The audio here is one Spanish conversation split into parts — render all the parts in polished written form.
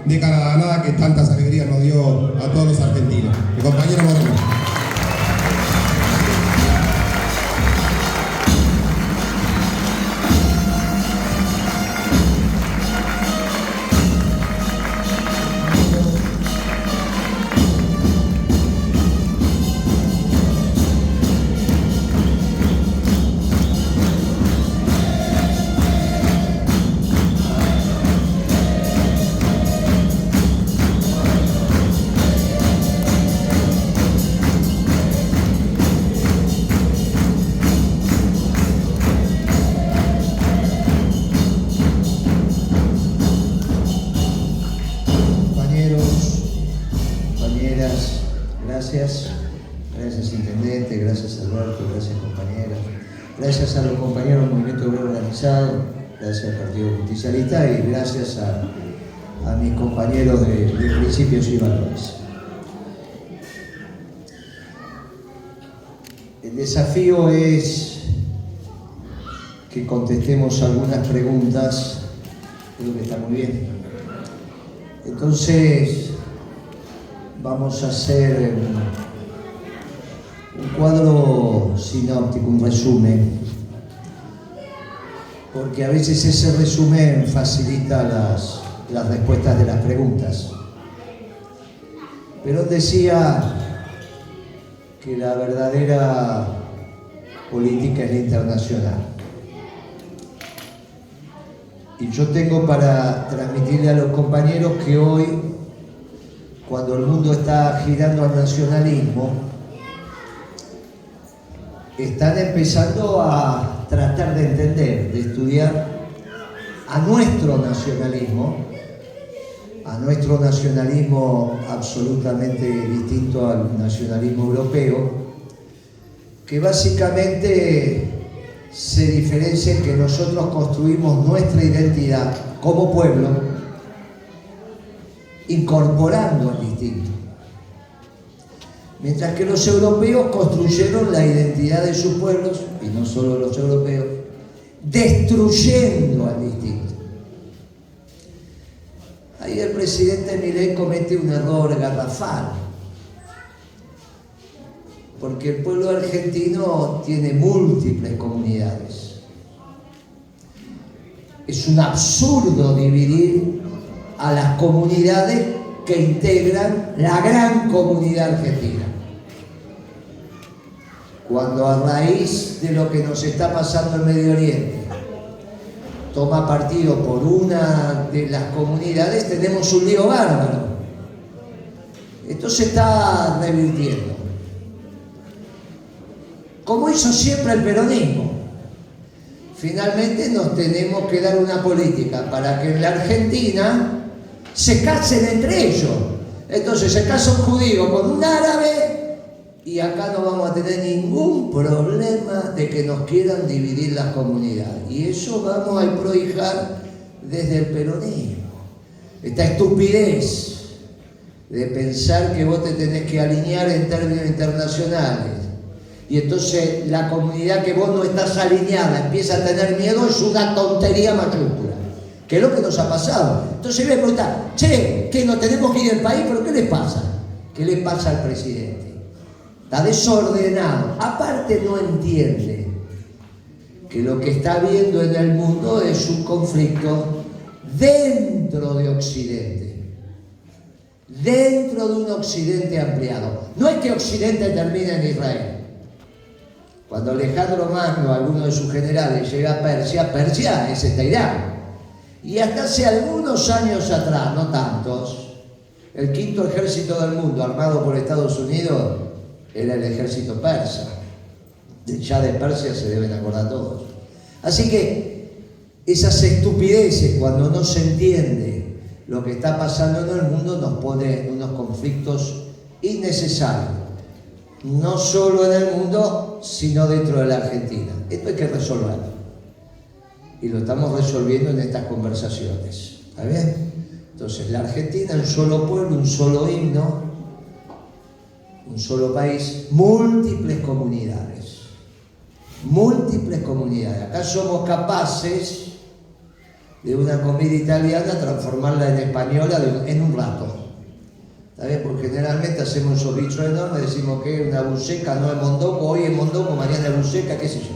de Canadá que tantas alegrías nos dio a todos los argentinos. El compañero Moreno. Gracias intendente, gracias Alberto, gracias compañeras, gracias a los compañeros del Movimiento Obrero Organizado, gracias al Partido Justicialista y gracias a mis compañeros de Principios y Valores. El desafío es que contestemos algunas preguntas, creo que está muy bien. Entonces, vamos a hacer un cuadro sinóptico, un resumen, porque a veces ese resumen facilita las respuestas de las preguntas. Pero decía que la verdadera política es la internacional. Y yo tengo para transmitirle a los compañeros que hoy, cuando el mundo está girando al nacionalismo, están empezando a tratar de entender, de estudiar a nuestro nacionalismo absolutamente distinto al nacionalismo europeo, que básicamente se diferencia en que nosotros construimos nuestra identidad como pueblo, incorporando al distinto. Mientras que los europeos construyeron la identidad de sus pueblos, y no solo los europeos, destruyendo al distinto. Ahí el presidente Milei comete un error garrafal, porque el pueblo argentino tiene múltiples comunidades. Es un absurdo dividir a las comunidades que integran la gran comunidad argentina. Cuando a raíz de lo que nos está pasando en Medio Oriente toma partido por una de las comunidades, tenemos un lío bárbaro. Esto se está revirtiendo, como hizo siempre el peronismo. Finalmente nos tenemos que dar una política para que en la Argentina se casen entre ellos. Entonces se casa un judío con un árabe y acá no vamos a tener ningún problema de que nos quieran dividir las comunidades. Y eso vamos a prohijar desde el peronismo. Esta estupidez de pensar que vos te tenés que alinear en términos internacionales y entonces la comunidad que vos no estás alineada empieza a tener miedo, es una tontería mayúscula. ¿Qué es lo que nos ha pasado? Entonces me preguntan, che, que no tenemos que ir del país, pero ¿qué les pasa? ¿Qué le pasa al presidente? Está desordenado. Aparte no entiende que lo que está viendo en el mundo es un conflicto dentro de Occidente. Dentro de un Occidente ampliado. No es que Occidente termine en Israel. Cuando Alejandro Magno, alguno de sus generales, llega a Persia, Persia es Teherán. Y hasta hace algunos años atrás, no tantos, el quinto ejército del mundo, armado por Estados Unidos, era el ejército persa. Ya de Persia se deben acordar todos. Así que esas estupideces, cuando no se entiende lo que está pasando en el mundo, nos pone en unos conflictos innecesarios. No solo en el mundo, sino dentro de la Argentina. Esto hay que resolverlo. Y lo estamos resolviendo en estas conversaciones. ¿Está bien? Entonces, la Argentina, un solo pueblo, un solo himno, un solo país, múltiples comunidades. Múltiples comunidades. Acá somos capaces de una comida italiana, transformarla en española en un rato. ¿Está bien? Porque generalmente hacemos esos bichos enormes, decimos que es una buceca, no es mondongo, hoy es mondongo, mañana es buceca, qué sé yo.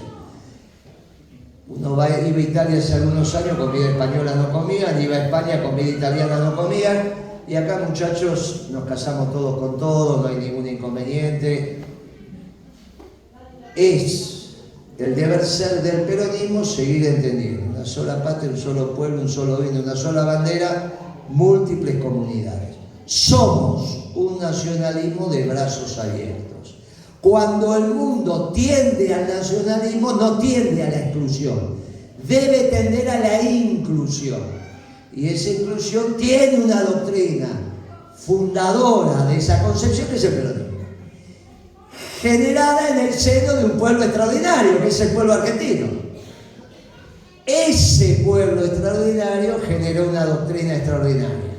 Uno iba a Italia hace algunos años, comida española no comían, iba a España, comida italiana no comían, y acá, muchachos, nos casamos todos con todos, no hay ningún inconveniente. Es el deber ser del peronismo seguir entendiendo una sola patria, un solo pueblo, un solo vino, una sola bandera, múltiples comunidades. Somos un nacionalismo de brazos abiertos. Cuando el mundo tiende al nacionalismo, no tiende a la exclusión, debe tender a la inclusión. Y esa inclusión tiene una doctrina fundadora de esa concepción, que es el peronismo, generada en el seno de un pueblo extraordinario, que es el pueblo argentino. Ese pueblo extraordinario generó una doctrina extraordinaria,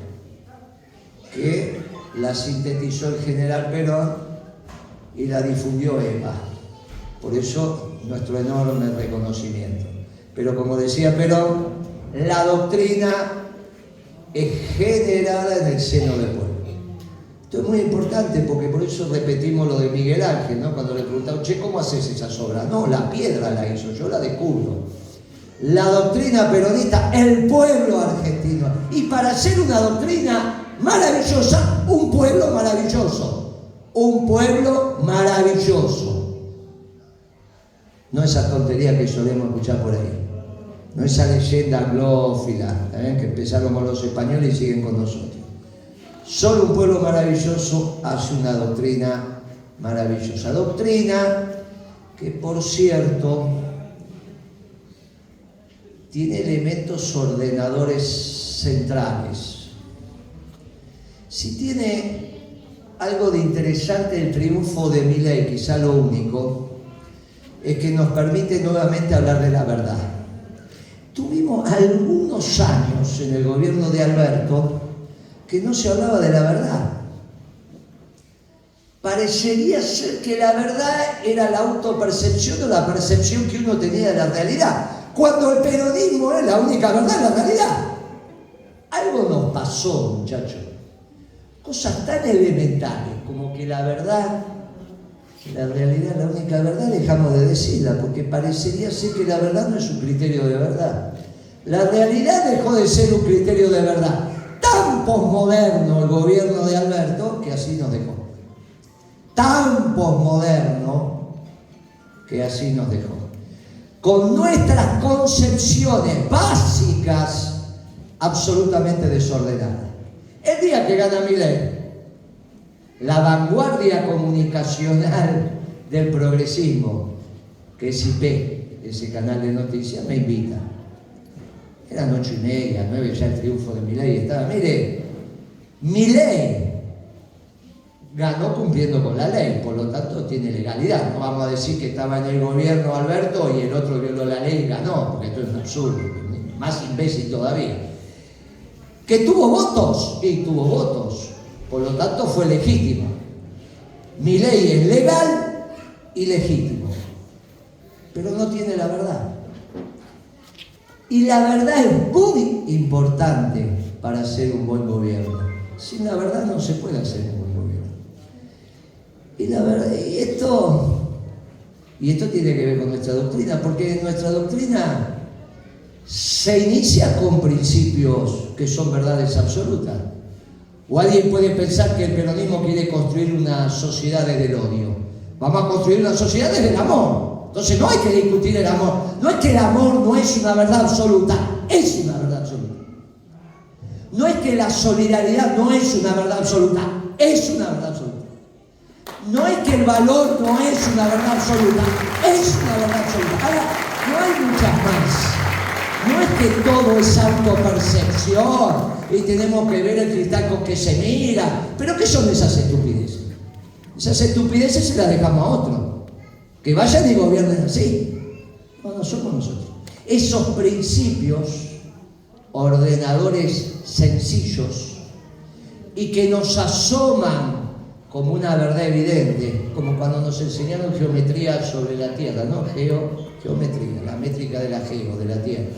que la sintetizó el general Perón y la difundió Eva. Por eso nuestro enorme reconocimiento. Pero como decía Perón, la doctrina es generada en el seno del pueblo. Esto es muy importante, porque por eso repetimos lo de Miguel Ángel, ¿no? Cuando le preguntaron, che, ¿cómo haces esas obras? No, la piedra la hizo, yo la descubro. La doctrina peronista, el pueblo argentino. Y para ser una doctrina maravillosa, un pueblo maravilloso. Un pueblo maravilloso. No esa tontería que solemos escuchar por ahí. No esa leyenda anglófila, que empezaron con los españoles y siguen con nosotros. Solo un pueblo maravilloso hace una doctrina maravillosa. Doctrina que, por cierto, tiene elementos ordenadores centrales. Si tiene algo de interesante el triunfo de Milei, quizá lo único, es que nos permite nuevamente hablar de la verdad. Tuvimos algunos años en el gobierno de Alberto que no se hablaba de la verdad. Parecería ser que la verdad era la autopercepción o la percepción que uno tenía de la realidad, cuando el peronismo es la única verdad, la realidad. Algo nos pasó, muchachos. Cosas tan elementales como que la verdad, la realidad, la única verdad, dejamos de decirla, porque parecería ser que la verdad no es un criterio de verdad. La realidad dejó de ser un criterio de verdad. Tan posmoderno el gobierno de Alberto que así nos dejó. Tan posmoderno que así nos dejó. Con nuestras concepciones básicas absolutamente desordenadas. El día que gana Milei, la vanguardia comunicacional del progresismo, que es IP, ese canal de noticias, me invita. Eran 8:30, 9, ya el triunfo de Milei estaba. Mire, Milei ganó cumpliendo con la ley, por lo tanto tiene legalidad. No vamos a decir que estaba en el gobierno Alberto y el otro violó la ley y ganó, porque esto es un absurdo, más imbécil todavía. ¿Que tuvo votos? Y tuvo votos, por lo tanto fue legítimo. Milei es legal y legítimo, pero no tiene la verdad. Y la verdad es muy importante para hacer un buen gobierno. Sin la verdad no se puede hacer un buen gobierno. Y la verdad, y esto tiene que ver con nuestra doctrina, porque nuestra doctrina se inicia con principios que son verdades absolutas. O alguien puede pensar que el peronismo quiere construir una sociedad desde el odio. Vamos a construir una sociedad desde el amor. Entonces no hay que discutir el amor. No es que el amor no es una verdad absoluta, es una verdad absoluta. No es que la solidaridad no es una verdad absoluta, es una verdad absoluta. No es que el valor no es una verdad absoluta, es una verdad absoluta. Ahora, no hay muchas más. No es que todo es autopercepción y tenemos que ver el cristal con que se mira. ¿Pero qué son esas estupideces? Esas estupideces se las dejamos a otros. Que vayan y gobiernen así. No somos nosotros. Esos principios ordenadores sencillos y que nos asoman como una verdad evidente, como cuando nos enseñaron geometría sobre la Tierra, ¿no? Geometría, la métrica de la geo, de la Tierra.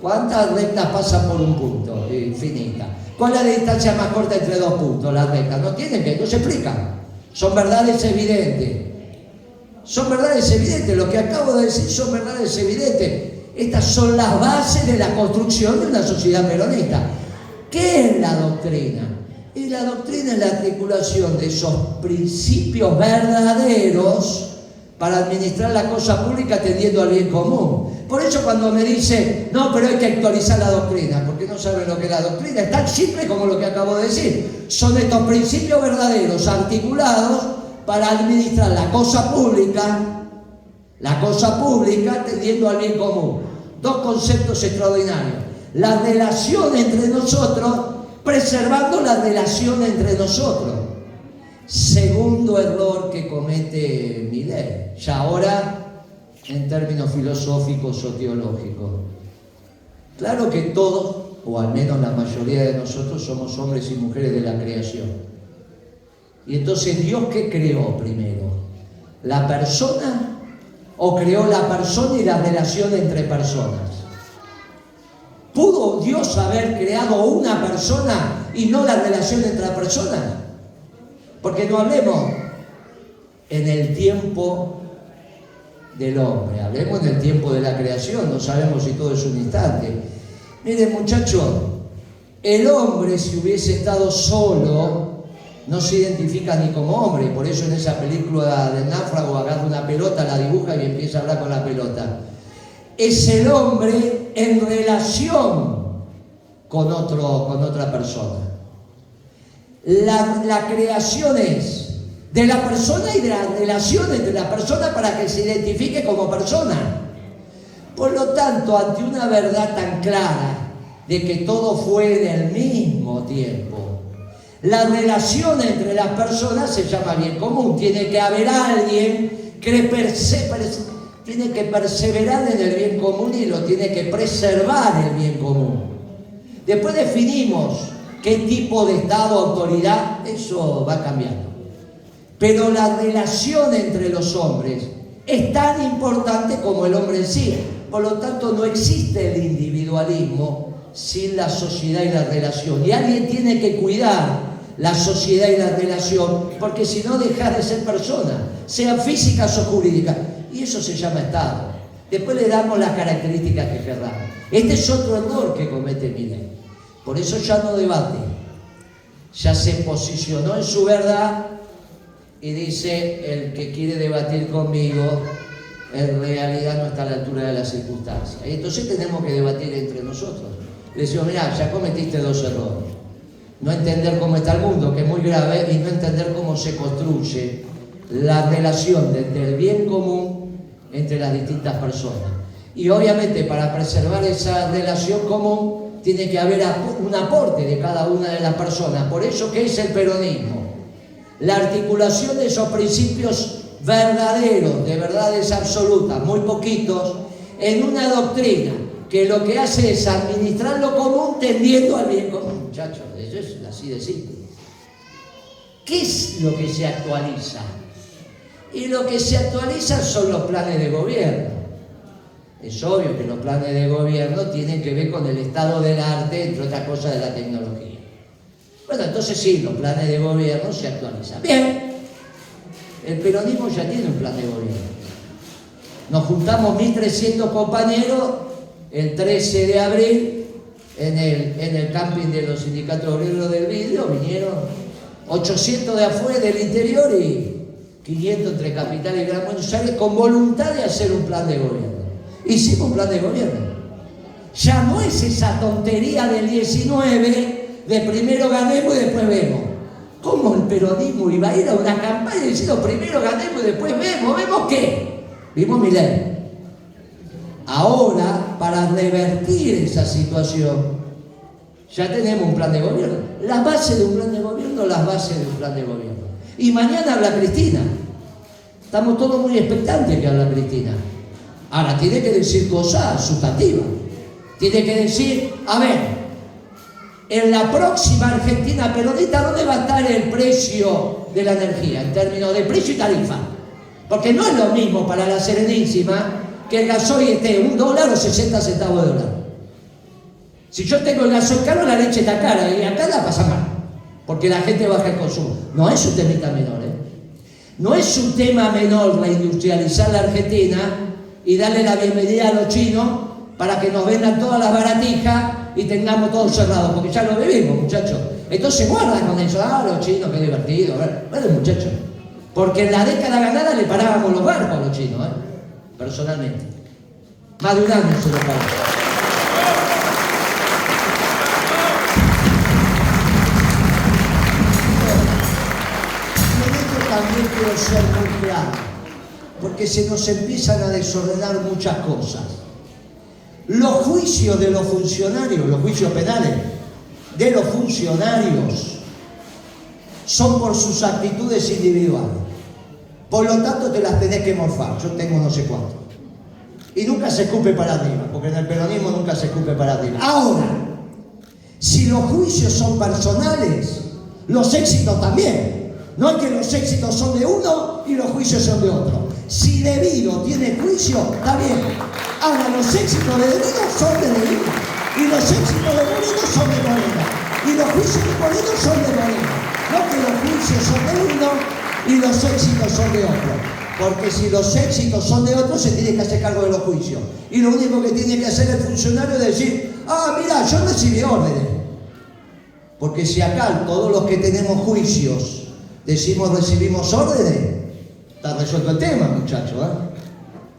¿Cuántas rectas pasan por un punto? Infinita. ¿Cuál es la distancia más corta entre dos puntos? Las rectas. No tienen que, no se explican. Son verdades evidentes. Son verdades evidentes. Lo que acabo de decir son verdades evidentes. Estas son las bases de la construcción de una sociedad peronista. ¿Qué es la doctrina? Y la doctrina es la articulación de esos principios verdaderos para administrar la cosa pública atendiendo al bien común. Por eso cuando me dice, no, pero hay que actualizar la doctrina, porque no saben lo que es la doctrina, es tan simple como lo que acabo de decir. Son estos principios verdaderos articulados para administrar la cosa pública atendiendo al bien común. Dos conceptos extraordinarios. La relación entre nosotros, preservando la relación entre nosotros. Segundo error que comete Milei, ya ahora en términos filosóficos o teológicos. Claro que todos, o al menos la mayoría de nosotros, somos hombres y mujeres de la creación. Y entonces, ¿Dios qué creó primero? ¿La persona o creó la persona y la relación entre personas? ¿Pudo Dios haber creado una persona y no la relación entre las personas? Porque no hablemos en el tiempo del hombre, hablemos en el tiempo de la creación, no sabemos si todo es un instante. Miren, muchachos, el hombre, si hubiese estado solo, no se identifica ni como hombre. Por eso en esa película del náufrago agarra una pelota, la dibuja y empieza a hablar con la pelota. Es el hombre en relación con otra persona. La creación es de la persona y de la relación entre la persona para que se identifique como persona. Por lo tanto, ante una verdad tan clara de que todo fue en el mismo tiempo, la relación entre las personas se llama bien común. Tiene que haber alguien que tiene que perseverar en el bien común y lo tiene que preservar el bien común. Después definimos qué tipo de Estado, autoridad, eso va cambiando. Pero la relación entre los hombres es tan importante como el hombre en sí. Por lo tanto, no existe el individualismo sin la sociedad y la relación. Y alguien tiene que cuidar la sociedad y la relación, porque si no deja de ser persona, sean físicas o jurídicas. Y eso se llama Estado. Después le damos las características que querramos. Este es otro error que comete Milei. Por eso ya no debate. Ya se posicionó en su verdad y dice, el que quiere debatir conmigo en realidad no está a la altura de las circunstancias. Y entonces tenemos que debatir entre nosotros. Le decimos, mirá, ya cometiste dos errores. No entender cómo está el mundo, que es muy grave, y no entender cómo se construye la relación desde el bien común entre las distintas personas. Y obviamente para preservar esa relación común tiene que haber un aporte de cada una de las personas. Por eso, ¿qué es el peronismo? La articulación de esos principios verdaderos, de verdades absolutas, muy poquitos, en una doctrina que lo que hace es administrar lo común tendiendo al bien común. Muchachos, eso es así de simple. ¿Qué es lo que se actualiza? Y lo que se actualiza son los planes de gobierno. Es obvio que los planes de gobierno tienen que ver con el estado del arte, entre otras cosas de la tecnología. Bueno, entonces sí, los planes de gobierno se actualizan. Bien, el peronismo ya tiene un plan de gobierno. Nos juntamos 1.300 compañeros el 13 de abril en el camping de los sindicatos obreros del vidrio. Vinieron 800 de afuera, del interior, y 500 entre Capital y Gran Buenos Aires, con voluntad de hacer un plan de gobierno. Hicimos un plan de gobierno. Ya no es esa tontería del 19 de primero ganemos y después vemos. ¿Cómo el peronismo iba a ir a una campaña diciendo primero ganemos y después vemos? ¿Vemos qué? Vimos Milei. Ahora, para revertir esa situación, ya tenemos un plan de gobierno. Las bases de un plan de gobierno, las bases de un plan de gobierno. Y mañana habla Cristina. Estamos todos muy expectantes que habla Cristina. Ahora, tiene que decir cosas sustantivas. Tiene que decir, a ver, en la próxima Argentina peronista, ¿dónde va a estar el precio de la energía? En términos de precio y tarifa. Porque no es lo mismo para la Serenísima que el gasoil esté $1 o 60 centavos de dólar. Si yo tengo el gasoil caro, la leche está cara y acá la pasa mal, porque la gente baja el consumo. No es un temita menor, ¿eh? No es un tema menor reindustrializar la Argentina y darle la bienvenida a los chinos para que nos vendan todas las baratijas y tengamos todo cerrado, porque ya lo vivimos, muchachos. Entonces guardan con eso, los chinos, qué divertido. Bueno, muchachos, porque en la década ganada le parábamos los barcos a los chinos, personalmente. Más de un año se lo paramos. También quiero ser muy claro, porque se nos empiezan a desordenar muchas cosas. Los juicios de los funcionarios, los juicios penales de los funcionarios, son por sus actitudes individuales. Por lo tanto, te las tenés que morfar. Yo tengo no sé cuánto. Y nunca se escupe para arriba, porque en el peronismo nunca se escupe para arriba. Ahora, si los juicios son personales, los éxitos también. No es que los éxitos son de uno y los juicios son de otro. Si Debido tiene juicio, está bien. Ahora, los éxitos de Debido son de Debido. Y los éxitos de Moreno son de Moreno. Y los juicios de Moreno son de Moreno. No que los juicios son de uno y los éxitos son de otro. Porque si los éxitos son de otro, se tiene que hacer cargo de los juicios. Y lo único que tiene que hacer el funcionario es decir, mira, yo recibí órdenes. Porque si acá todos los que tenemos juicios decimos recibimos órdenes, está resuelto el tema, muchachos,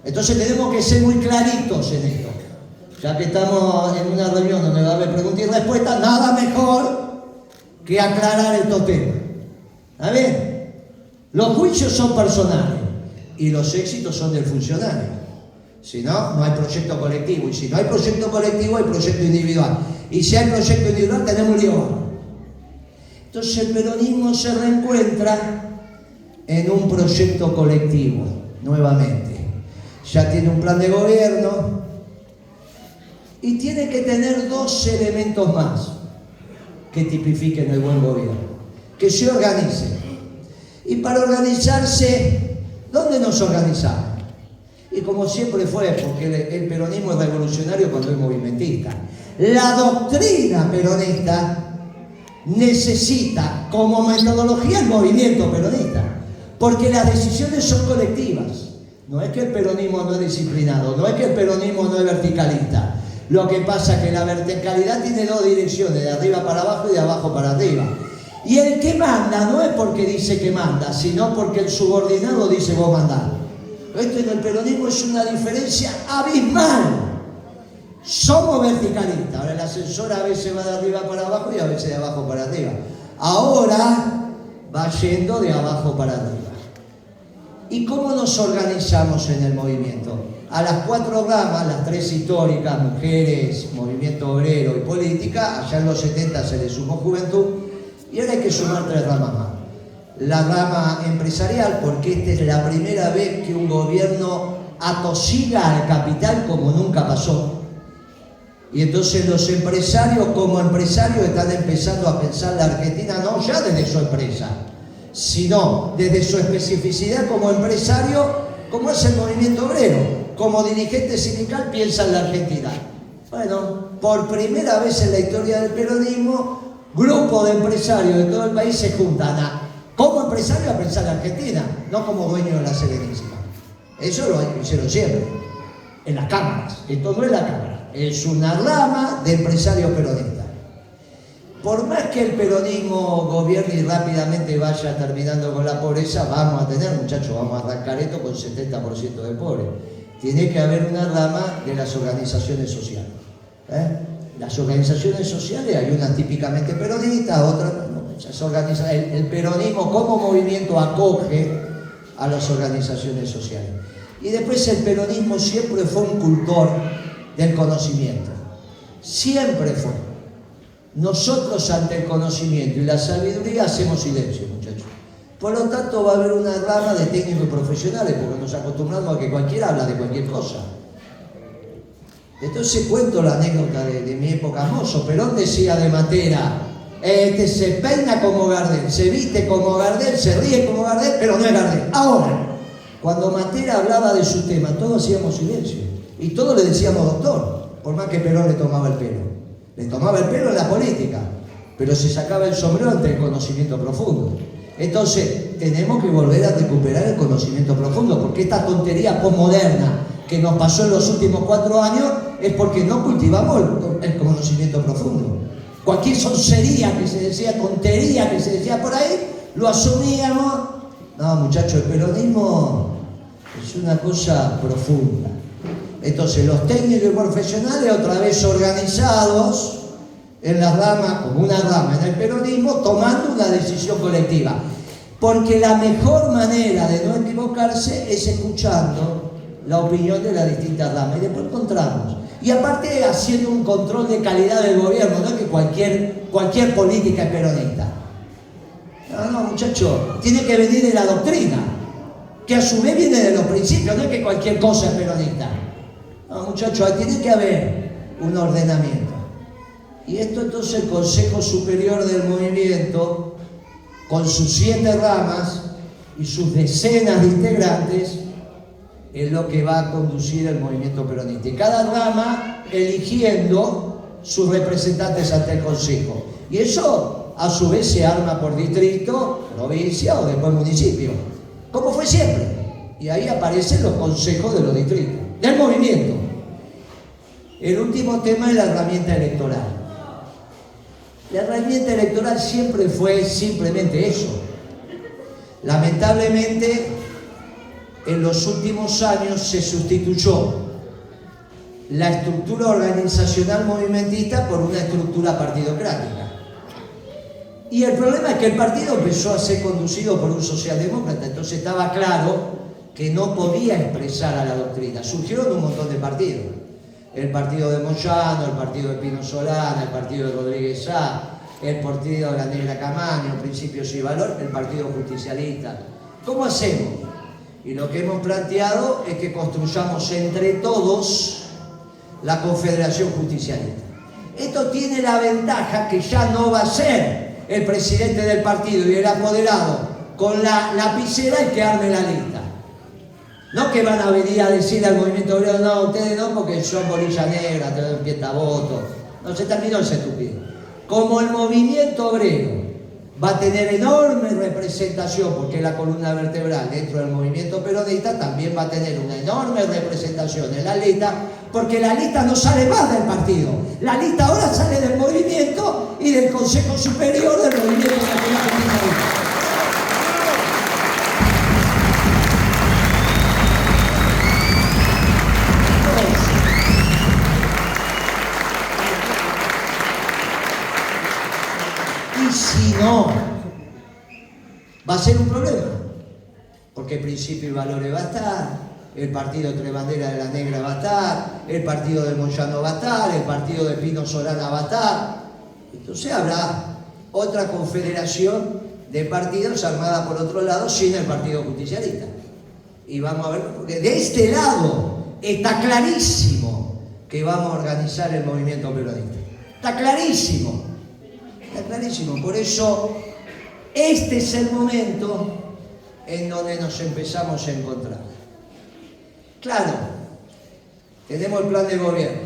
Entonces tenemos que ser muy claritos en esto. Ya que estamos en una reunión donde va a haber preguntas y respuestas, nada mejor que aclarar estos temas. ¿Está bien? Los juicios son personales y los éxitos son del funcionario. Si no, no hay proyecto colectivo. Y si no hay proyecto colectivo, hay proyecto individual. Y si hay proyecto individual, tenemos un lío. Entonces el peronismo se reencuentra en un proyecto colectivo, nuevamente. Ya tiene un plan de gobierno y tiene que tener dos elementos más que tipifiquen el buen gobierno. Que se organice. Y para organizarse, ¿dónde nos organizamos? Y como siempre fue, porque el peronismo es revolucionario cuando es movimentista. La doctrina peronista necesita como metodología el movimiento peronista, porque las decisiones son colectivas. No es que el peronismo no es disciplinado, no es que el peronismo no es verticalista. Lo que pasa es que la verticalidad tiene dos direcciones, de arriba para abajo y de abajo para arriba. Y el que manda no es porque dice que manda, sino porque el subordinado dice vos mandás. Esto en el peronismo es una diferencia abismal. Somos verticalistas. Ahora el ascensor a veces va de arriba para abajo y a veces de abajo para arriba. Ahora va yendo de abajo para arriba. ¿Y cómo nos organizamos en el movimiento? A las cuatro ramas, las tres históricas, mujeres, movimiento obrero y política, allá en los 70 se le sumó juventud y ahora hay que sumar tres ramas más. La rama empresarial, porque esta es la primera vez que un gobierno atosiga al capital como nunca pasó. Y entonces los empresarios como empresarios están empezando a pensar la Argentina no ya desde su empresa, sino desde su especificidad como empresario, como es el movimiento obrero. Como dirigente sindical piensa en la Argentina. Bueno, por primera vez en la historia del peronismo, grupos de empresarios de todo el país se juntan como empresarios a pensar en la Argentina, no como dueños de la Serenísima. Eso lo hicieron siempre, en las cámaras. Esto no es la cámara, es una rama de empresarios peronistas. Por más que el peronismo gobierne y rápidamente vaya terminando con la pobreza, vamos a tener, muchachos, vamos a arrancar esto con 70% de pobres. Tiene que haber una rama de las organizaciones sociales. Las organizaciones sociales, hay unas típicamente peronistas, otras no. El peronismo como movimiento acoge a las organizaciones sociales. Y después el peronismo siempre fue un cultor del conocimiento. Siempre fue. Nosotros ante el conocimiento y la sabiduría hacemos silencio, muchachos. Por lo tanto va a haber una rama de técnicos y profesionales, porque nos acostumbramos a que cualquiera habla de cualquier cosa. Entonces cuento la anécdota de mi época mozo. Perón decía de Matera, se peina como Gardel, se viste como Gardel, se ríe como Gardel, pero no es Gardel. Ahora, cuando Matera hablaba de su tema, todos hacíamos silencio. Y todos le decíamos doctor, por más que Perón le tomaba el pelo. le tomaba el pelo en la política, pero se sacaba el sombrero ante el conocimiento profundo. Entonces, tenemos que volver a recuperar el conocimiento profundo, porque esta tontería posmoderna que nos pasó en los últimos 4 años es porque no cultivamos el conocimiento profundo. Cualquier soncería que se decía, tontería que se decía por ahí, lo asumíamos. No, muchachos, el peronismo es una cosa profunda. Entonces, los técnicos y profesionales, otra vez organizados en las ramas, como una rama en el peronismo, tomando una decisión colectiva. Porque la mejor manera de no equivocarse es escuchando la opinión de las distintas ramas. Y después encontramos. Y aparte haciendo un control de calidad del gobierno, no es que cualquier política es peronista. No, muchachos, tiene que venir de la doctrina, que a su vez viene de los principios, no es que cualquier cosa es peronista. No, muchachos, tiene que haber un ordenamiento. Y esto entonces el Consejo Superior del Movimiento, con sus 7 ramas y sus decenas de integrantes, es lo que va a conducir el movimiento peronista. Y cada rama eligiendo sus representantes ante el Consejo. Y eso, a su vez, se arma por distrito, provincia o después municipio. Como fue siempre. Y ahí aparecen los consejos de los distritos, del movimiento. El último tema es la herramienta electoral. La herramienta electoral siempre fue simplemente eso. Lamentablemente, en los últimos años se sustituyó la estructura organizacional movimentista por una estructura partidocrática. Y el problema es que el partido empezó a ser conducido por un socialdemócrata, entonces estaba claro que no podía expresar a la doctrina. Surgieron un montón de partidos. El partido de Moyano, el partido de Pino Solana, el partido de Rodríguez Sá, el partido de la Negra Camaño, Principios y Valor, el partido justicialista. ¿Cómo hacemos? Y lo que hemos planteado es que construyamos entre todos la Confederación Justicialista. Esto tiene la ventaja que ya no va a ser el presidente del partido y el apoderado con la lapicera el que arme la lista. No que van a venir a decir al movimiento obrero, no, ustedes no, porque son bolilla negra, te doy un pietavoto. No, se terminó ese estúpido. Como el movimiento obrero va a tener enorme representación, porque es la columna vertebral dentro del movimiento peronista, también va a tener una enorme representación en la lista, porque la lista no sale más del partido. La lista ahora sale del movimiento y del Consejo Superior del Movimiento Nacional Justicialista. Si no, va a ser un problema, porque Principio y Valores va a estar, el partido Tres Banderas de la Negra va a estar, el partido de Moyano va a estar, el partido de Pino Solana va a estar. Entonces habrá otra confederación de partidos armada por otro lado sin el Partido Justicialista. Y vamos a ver, porque de este lado está clarísimo que vamos a organizar el movimiento peronista. Está clarísimo. Está clarísimo, por eso este es el momento en donde nos empezamos a encontrar. Claro, tenemos el plan de gobierno,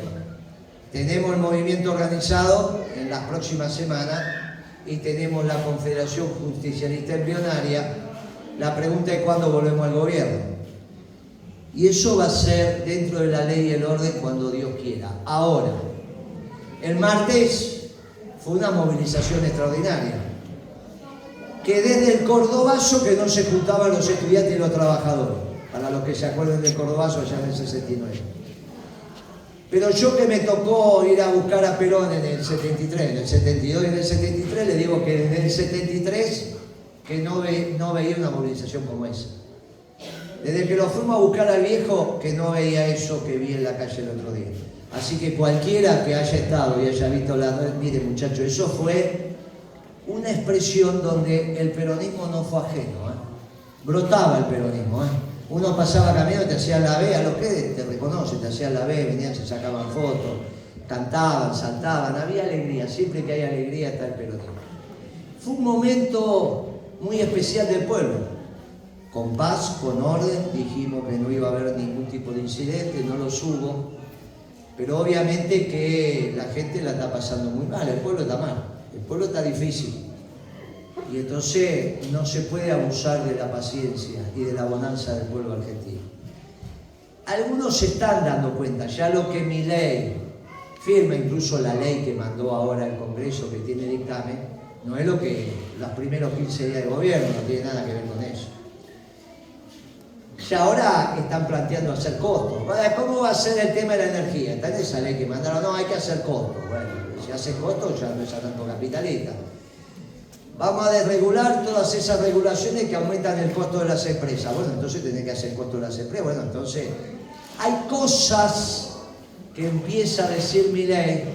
tenemos el movimiento organizado en las próximas semanas y tenemos la Confederación Justicialista Embrionaria. La pregunta es cuándo volvemos al gobierno. Y eso va a ser dentro de la ley y el orden cuando Dios quiera. Ahora, el martes fue una movilización extraordinaria, que desde el Cordobazo que no se juntaban los estudiantes y los trabajadores, para los que se acuerden del Cordobazo allá en el 69. Pero yo que me tocó ir a buscar a Perón en el 73, en el 72 y en el 73, le digo que desde el 73 que no veía una movilización como esa. Desde que lo fuimos a buscar al viejo que no veía eso que vi en la calle el otro día. Así que cualquiera que haya estado y haya visto mire muchachos, eso fue una expresión donde el peronismo no fue ajeno, brotaba el peronismo. Uno pasaba caminando y te hacían la B, a los que te reconocen, te hacían la B, venían, se sacaban fotos, cantaban, saltaban, había alegría, siempre que hay alegría está el peronismo. Fue un momento muy especial del pueblo, con paz, con orden, dijimos que no iba a haber ningún tipo de incidente, no los hubo. Pero obviamente que la gente la está pasando muy mal, el pueblo está mal, el pueblo está difícil. Y entonces no se puede abusar de la paciencia y de la bonanza del pueblo argentino. Algunos se están dando cuenta, ya lo que Milei firma, incluso la ley que mandó ahora el Congreso que tiene dictamen, no es lo que los primeros 15 días de gobierno, no tiene nada que ver con eso. Ya ahora están planteando hacer costos. ¿Cómo va a ser el tema de la energía? Está en esa ley que mandaron, no, hay que hacer costos. Bueno, si hace costos ya no es tanto capitalista. Vamos a desregular todas esas regulaciones que aumentan el costo de las empresas. Bueno, entonces tenés que hacer el costo de las empresas. Bueno, entonces hay cosas que empieza a decir Milei.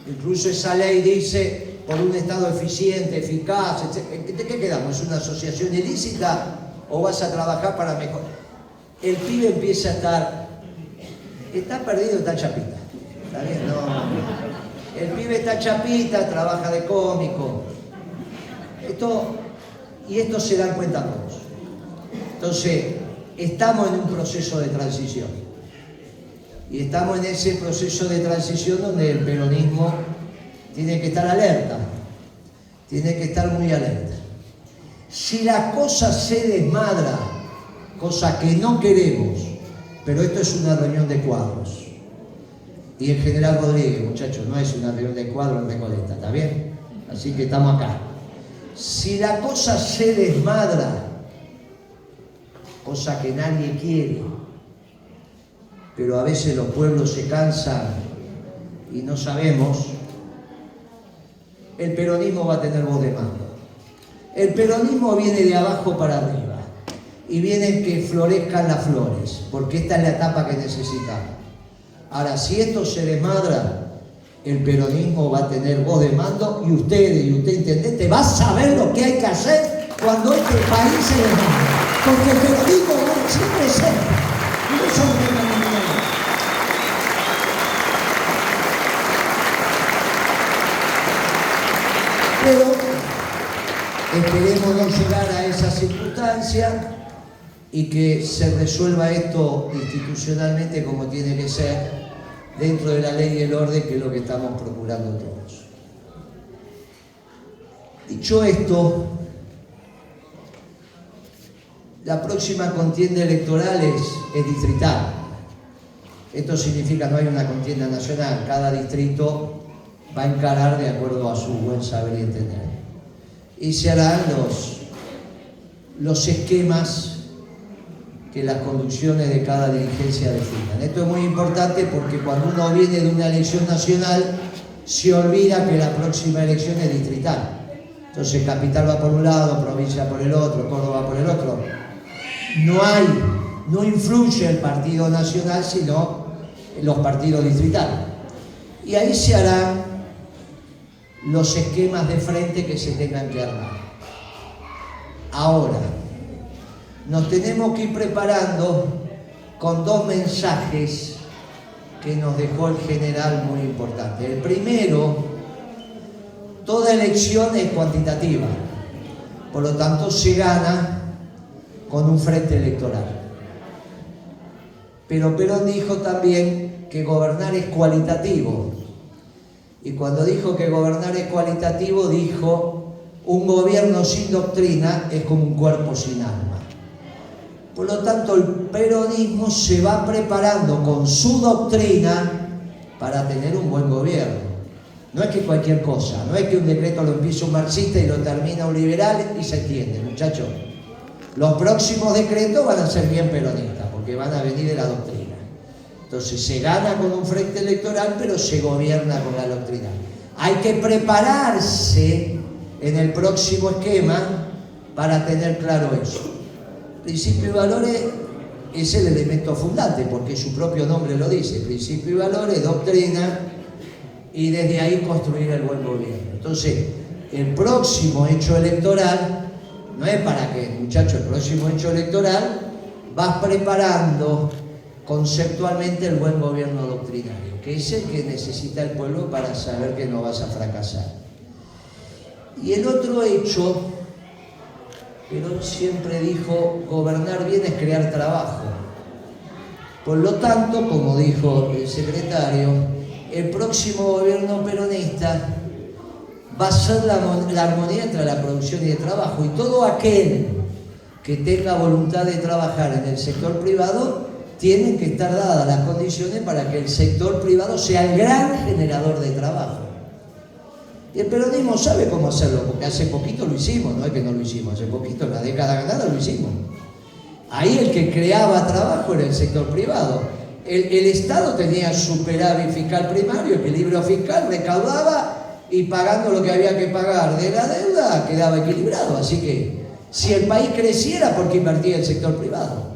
Incluso esa ley dice por un Estado eficiente, eficaz. ¿De qué quedamos? ¿Es una asociación ilícita o vas a trabajar para mejorar? El pibe empieza a está perdido, está chapita. ¿Está bien? No. El pibe está chapita, trabaja de cómico. Esto se dan cuenta todos. Entonces, estamos en un proceso de transición. Y estamos en ese proceso de transición donde el peronismo tiene que estar alerta. Tiene que estar muy alerta. Si la cosa se desmadra, cosa que no queremos, pero esto es una reunión de cuadros. Y el general Rodríguez, muchachos, no es una reunión de cuadros en Recoleta, ¿está bien? Así que estamos acá. Si la cosa se desmadra, cosa que nadie quiere, pero a veces los pueblos se cansan y no sabemos, el peronismo va a tener voz de mando. El peronismo viene de abajo para arriba y viene que florezcan las flores, porque esta es la etapa que necesitamos. Ahora, si esto se desmadra, el peronismo va a tener voz de mando y usted, intendente, va a saber lo que hay que hacer cuando este país se desmadre. Porque el peronismo siempre es él. No es un tema de dinero. Pero esperemos no llegar a esa circunstancia y que se resuelva esto institucionalmente como tiene que ser, dentro de la ley y el orden, que es lo que estamos procurando todos. Dicho esto, la próxima contienda electoral es distrital. Esto significa que no hay una contienda nacional, cada distrito va a encarar de acuerdo a su buen saber y entender. Y se harán los esquemas que las conducciones de cada dirigencia definan. Esto es muy importante porque cuando uno viene de una elección nacional, se olvida que la próxima elección es distrital. Entonces, capital va por un lado, provincia por el otro, Córdoba por el otro. No influye el partido nacional, sino los partidos distritales. Y ahí se harán los esquemas de frente que se tengan que armar. Ahora, nos tenemos que ir preparando con dos mensajes que nos dejó el general muy importante. El primero, toda elección es cuantitativa, por lo tanto se gana con un frente electoral. Pero Perón dijo también que gobernar es cualitativo. Y cuando dijo que gobernar es cualitativo, dijo: un gobierno sin doctrina es como un cuerpo sin alma. Por lo tanto, el peronismo se va preparando con su doctrina para tener un buen gobierno. No es que cualquier cosa, no es que un decreto lo empieza un marxista y lo termina un liberal y se entiende, muchachos. Los próximos decretos van a ser bien peronistas, porque van a venir de la doctrina. Entonces se gana con un frente electoral, pero se gobierna con la doctrina. Hay que prepararse en el próximo esquema para tener claro eso. Principio y valores es el elemento fundante, porque su propio nombre lo dice. Principio y valores, doctrina, y desde ahí construir el buen gobierno. Entonces, el próximo hecho electoral no es para que, muchachos, el próximo hecho electoral vas preparando conceptualmente el buen gobierno doctrinario, que es el que necesita el pueblo para saber que no vas a fracasar. Y el otro hecho, Perón siempre dijo: gobernar bien es crear trabajo. Por lo tanto, como dijo el secretario, el próximo gobierno peronista va a ser la armonía entre la producción y el trabajo, y todo aquel que tenga voluntad de trabajar en el sector privado tienen que estar dadas las condiciones para que el sector privado sea el gran generador de trabajo. Y el peronismo sabe cómo hacerlo, porque hace poquito lo hicimos, no es que no lo hicimos, hace poquito, en la década ganada lo hicimos. Ahí el que creaba trabajo era el sector privado. El Estado tenía superávit fiscal primario, equilibrio fiscal, recaudaba y pagando lo que había que pagar de la deuda quedaba equilibrado. Así que si el país creciera, ¿por qué invertía el sector privado?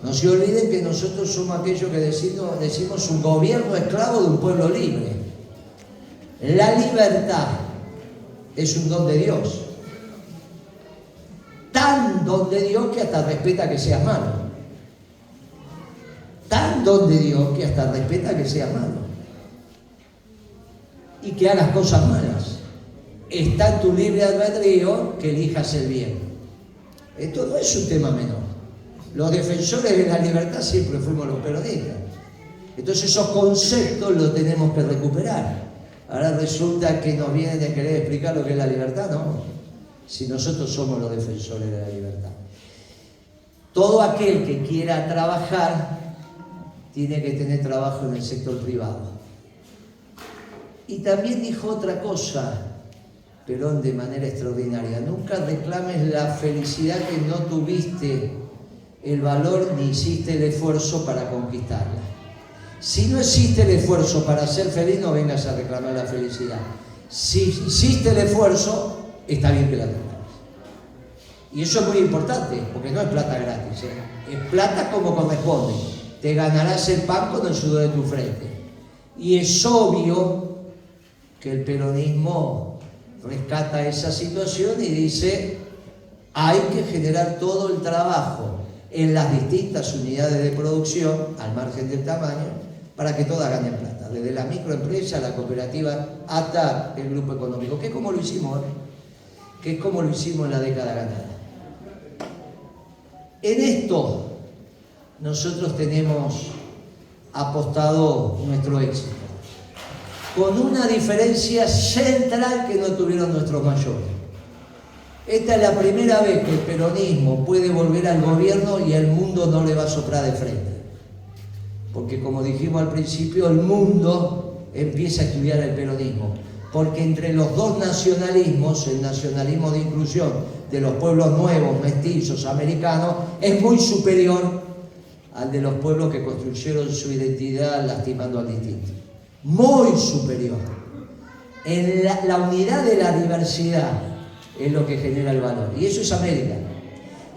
No se olviden que nosotros somos aquellos que decimos un gobierno esclavo de un pueblo libre. La libertad es un don de Dios. Tan don de Dios que hasta respeta que seas malo. Tan don de Dios que hasta respeta que seas malo. Y que hagas cosas malas. Está en tu libre albedrío que elijas el bien. Esto no es un tema menor. Los defensores de la libertad siempre fuimos los peronistas. Entonces esos conceptos los tenemos que recuperar. Ahora resulta que nos vienen a querer explicar lo que es la libertad, ¿no? Si nosotros somos los defensores de la libertad. Todo aquel que quiera trabajar tiene que tener trabajo en el sector privado. Y también dijo otra cosa, Perón, de manera extraordinaria: nunca reclames la felicidad que no tuviste el valor ni hiciste el esfuerzo para conquistarla. Si no existe el esfuerzo para ser feliz, no vengas a reclamar la felicidad. Si hiciste el esfuerzo, está bien que la tengas. Y eso es muy importante, porque no es plata gratis, ¿eh? Es plata como corresponde. Te ganarás el pan con el sudor de tu frente. Y es obvio que el peronismo rescata esa situación y dice: hay que generar todo el trabajo en las distintas unidades de producción, al margen del tamaño, para que todas ganen plata, desde la microempresa, la cooperativa, hasta el grupo económico, que es como lo hicimos, que es como lo hicimos en la década ganada. En esto nosotros tenemos apostado nuestro éxito, con una diferencia central que no tuvieron nuestros mayores. Esta es la primera vez que el peronismo puede volver al gobierno y el mundo no le va a soplar de frente. Porque, como dijimos al principio, el mundo empieza a estudiar el peronismo. Porque entre los dos nacionalismos, el nacionalismo de inclusión de los pueblos nuevos, mestizos, americanos, es muy superior al de los pueblos que construyeron su identidad lastimando al distinto. Muy superior. En la unidad de la diversidad es lo que genera el valor. Y eso es América.